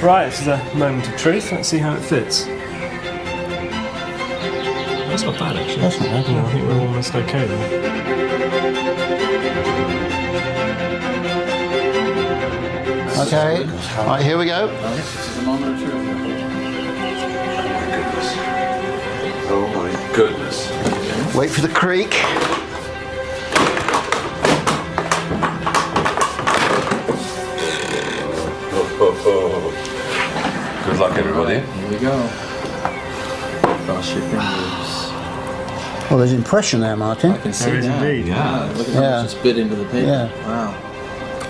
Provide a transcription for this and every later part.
Right, this is a moment of truth. Let's see how it fits. That's not bad, actually. That's not bad. I think we're almost okay there. Okay, right, here we go. This is a moment of truth. Oh my goodness. Wait for the creak. Good luck, everybody. Here we go. Cross your fingers. Well, there's impression there, Martin. I can see There is that. indeed. Yeah. Look at how Yeah. much it's bit into the paper. Yeah. Wow.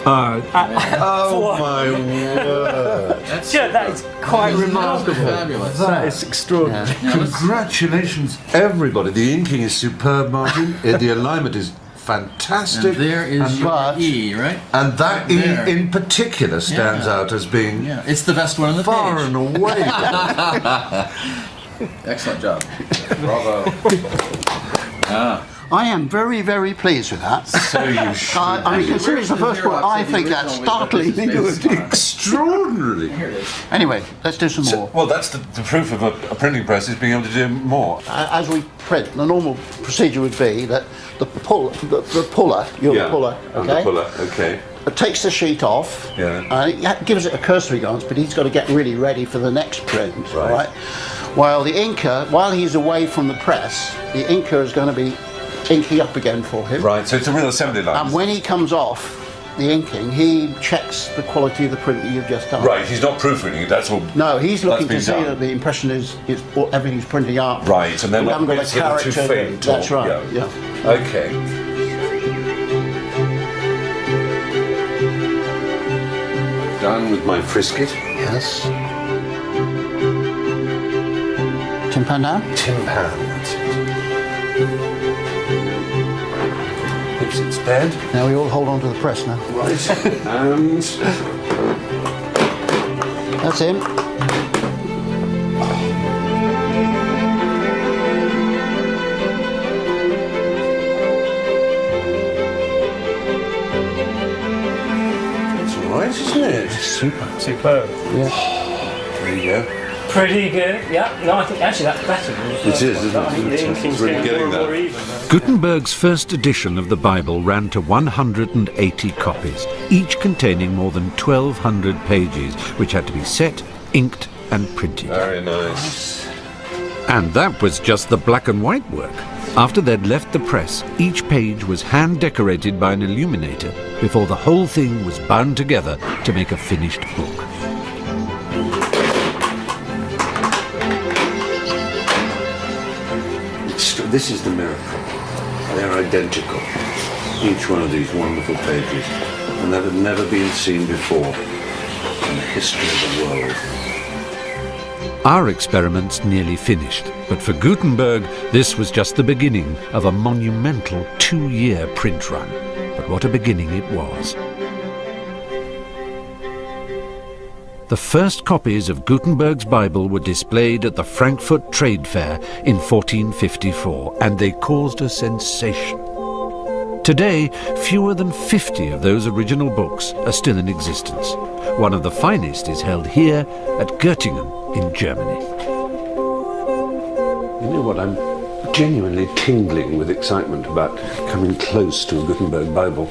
Oh my word. That is quite remarkable. Fabulous. That is extraordinary. Congratulations, everybody. The inking is superb, Martin. The alignment is fantastic. And there is your But- E, right? And that Right there. E in particular stands Yeah. out as being Yeah, it's the best one on the far page. and away. Excellent job. Bravo. I am very, very pleased with that. So you should. I mean, considering it's the first one, I think that's startlingly good. Extraordinary. Here it is. Anyway, let's do some more. Well, that's the proof of a printing press is being able to do more. As we print, the normal procedure would be that the puller, the puller, you're the puller, I'm okay? the puller, okay. It takes the sheet off, Yeah. and it gives it a cursory glance, but he's got to get really ready for the next print, Right. right? While the inker, while he's away from the press, the inker is going to be inking up again for him. Right, so it's a real assembly line. And when he comes off the inking, he checks the quality of the print that you've just done. Right, he's not proofreading it, that's all. No, he's looking to That's see been done. that the impression is everything's printing up. Right, and then we haven't got a it's either too character. faint That's or- right. Yeah. Okay. Done with my frisket. Yes. Tin pan down. Tin pan, that's it. Oops, it's dead. Now we all hold on to the press now. Right, and... That's him. It's all right, isn't it? Super. Superb. There you go. Pretty good. Yeah. No, I think actually that's better than the first is, one. isn't it? I think the inking's It's really getting more getting and more there. even. Gutenberg's first edition of the Bible ran to 180 copies, each containing more than 1,200 pages, which had to be set, inked and printed. Very nice. And that was just the black and white work. After they'd left the press, each page was hand-decorated by an illuminator before the whole thing was bound together to make a finished book. This is the miracle. They're identical. Each one of these wonderful pages. And that had never been seen before in the history of the world. Our experiment's nearly finished, but for Gutenberg, this was just the beginning of a monumental 2-year print run. But what a beginning it was. The first copies of Gutenberg's Bible were displayed at the Frankfurt Trade Fair in 1454, and they caused a sensation. Today, fewer than 50 of those original books are still in existence. One of the finest is held here at Göttingen in Germany. You know what, I'm genuinely tingling with excitement about coming close to a Gutenberg Bible,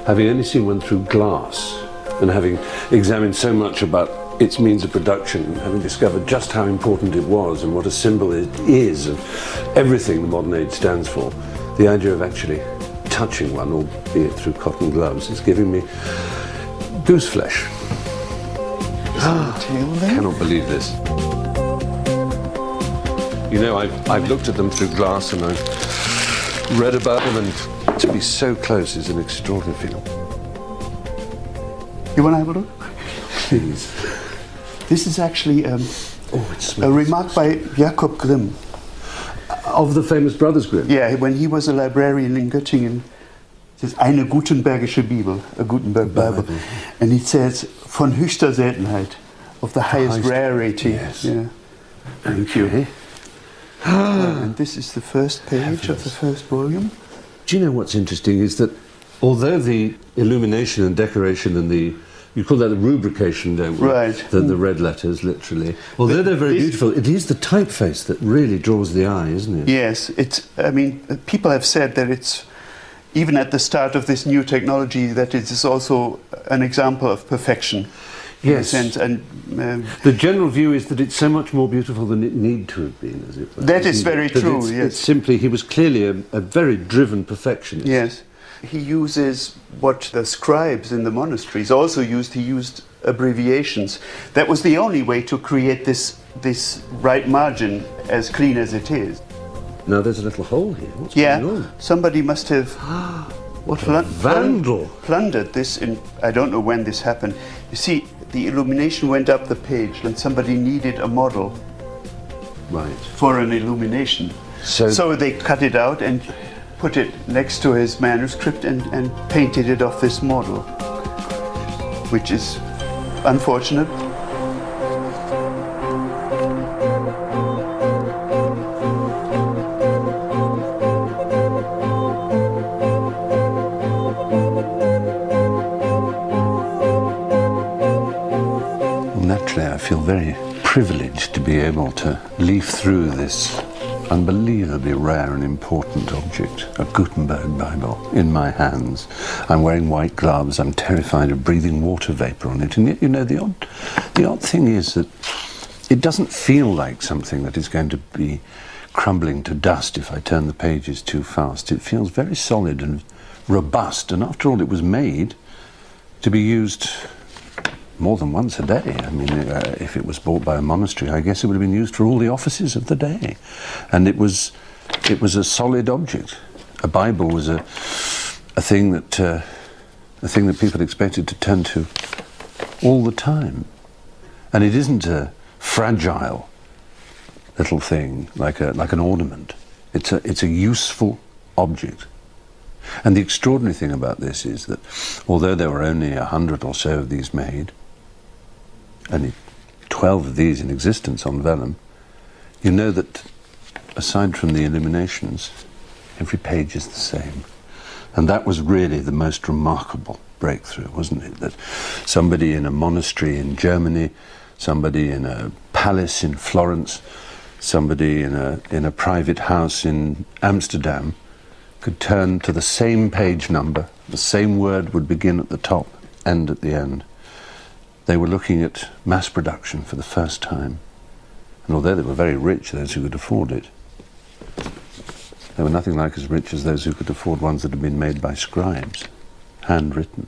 having only seen one through glass and having examined so much about its means of production, and having discovered just how important it was and what a symbol it is of everything the modern age stands for. The idea of actually touching one, albeit through cotton gloves, is giving me goose flesh. I cannot believe this. You know, I've looked at them through glass and I've read about them, and to be so close is an extraordinary feeling. You want to have a look? Please. This is actually It a smells. remark by Jakob Grimm. Of the famous Brothers Grimm? Yeah, when he was a librarian in Göttingen, it says eine Gutenbergische Bibel, a Gutenberg Bible. And it says von höchster Seltenheit, of the highest rarity. Yes. Yeah. Thank you. And this is the first page of the first volume. Do you know what's interesting is that although the illumination and decoration and you call that the rubrication, don't we? Right. The red letters, literally. Although they're very beautiful, it is the typeface that really draws the eye, isn't it? Yes, I mean, people have said that it's, even at the start of this new technology, that it is also an example of perfection. Yes. In a sense, and the general view is that it's so much more beautiful than it need to have been, as it were. That is very true, yes. It's simply, he was clearly a very driven perfectionist. Yes. He uses what the scribes in the monasteries also used. He used abbreviations. That was the only way to create this right margin as clean as it is. Now there's a little hole here. What's going on? Somebody must have what a vandal! Plundered this in, I don't know when this happened. You see, the illumination went up the page and somebody needed a model for an illumination. So they cut it out and put it next to his manuscript and painted it off this model, which is unfortunate. Naturally, I feel very privileged to be able to leaf through this unbelievably rare and important object, a Gutenberg Bible, in my hands. I'm wearing white gloves, I'm terrified of breathing water vapour on it, and yet, you know, the odd thing is that it doesn't feel like something that is going to be crumbling to dust if I turn the pages too fast. It feels very solid and robust, and after all, it was made to be used more than once a day. I mean, if it was bought by a monastery, I guess it would have been used for all the offices of the day. And it was a solid object. A Bible was a thing that people expected to turn to all the time. And it isn't a fragile little thing like an ornament. It's a useful object. And the extraordinary thing about this is that although there were only 100 or so of these made, only 12 of these in existence on vellum, you know that aside from the illuminations, every page is the same. And that was really the most remarkable breakthrough, wasn't it? That somebody in a monastery in Germany, somebody in a palace in Florence, somebody in a private house in Amsterdam could turn to the same page number, the same word would begin at the top, end at the end. They were looking at mass production for the first time. And although they were very rich, those who could afford it, they were nothing like as rich as those who could afford ones that had been made by scribes, handwritten.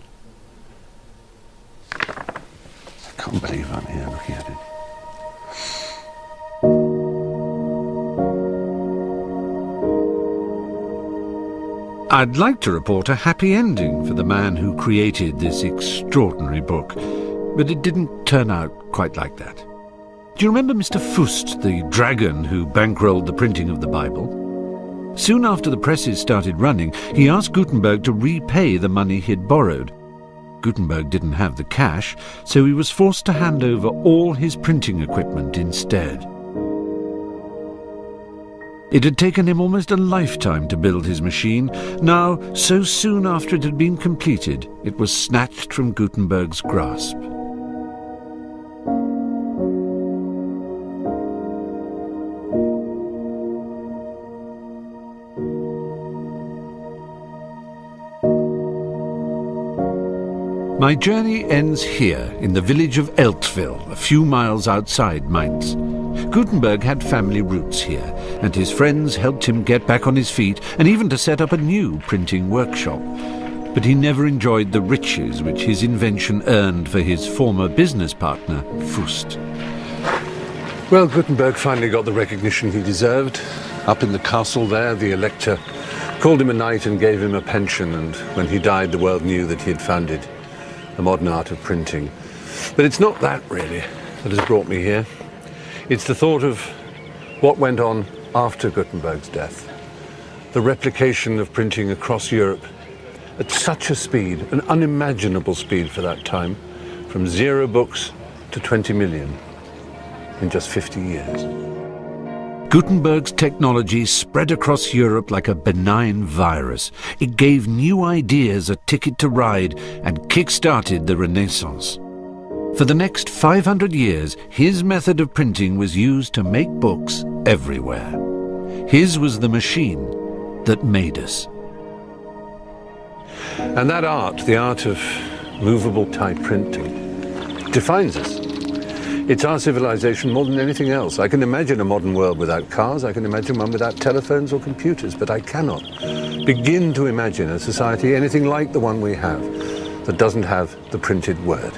I can't believe I'm here looking at it. I'd like to report a happy ending for the man who created this extraordinary book, but it didn't turn out quite like that. Do you remember Mr. Fust, the dragon who bankrolled the printing of the Bible? Soon after the presses started running, he asked Gutenberg to repay the money he'd borrowed. Gutenberg didn't have the cash, so he was forced to hand over all his printing equipment instead. It had taken him almost a lifetime to build his machine. Now, so soon after it had been completed, it was snatched from Gutenberg's grasp. My journey ends here, in the village of Eltville, a few miles outside Mainz. Gutenberg had family roots here, and his friends helped him get back on his feet and even to set up a new printing workshop. But he never enjoyed the riches which his invention earned for his former business partner, Fust. Well, Gutenberg finally got the recognition he deserved. Up in the castle there, the elector called him a knight and gave him a pension, and when he died, the world knew that he had founded the modern art of printing. But it's not that, really, that has brought me here. It's the thought of what went on after Gutenberg's death. The replication of printing across Europe at such a speed, an unimaginable speed for that time, from 0 books to 20 million in just 50 years. Gutenberg's technology spread across Europe like a benign virus. It gave new ideas a ticket to ride and kick-started the Renaissance. For the next 500 years, his method of printing was used to make books everywhere. His was the machine that made us. And that art, the art of movable type printing, defines us. It's our civilization more than anything else. I can imagine a modern world without cars, I can imagine one without telephones or computers, but I cannot begin to imagine a society anything like the one we have that doesn't have the printed word.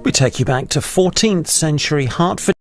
We take you back to 14th century Hartford.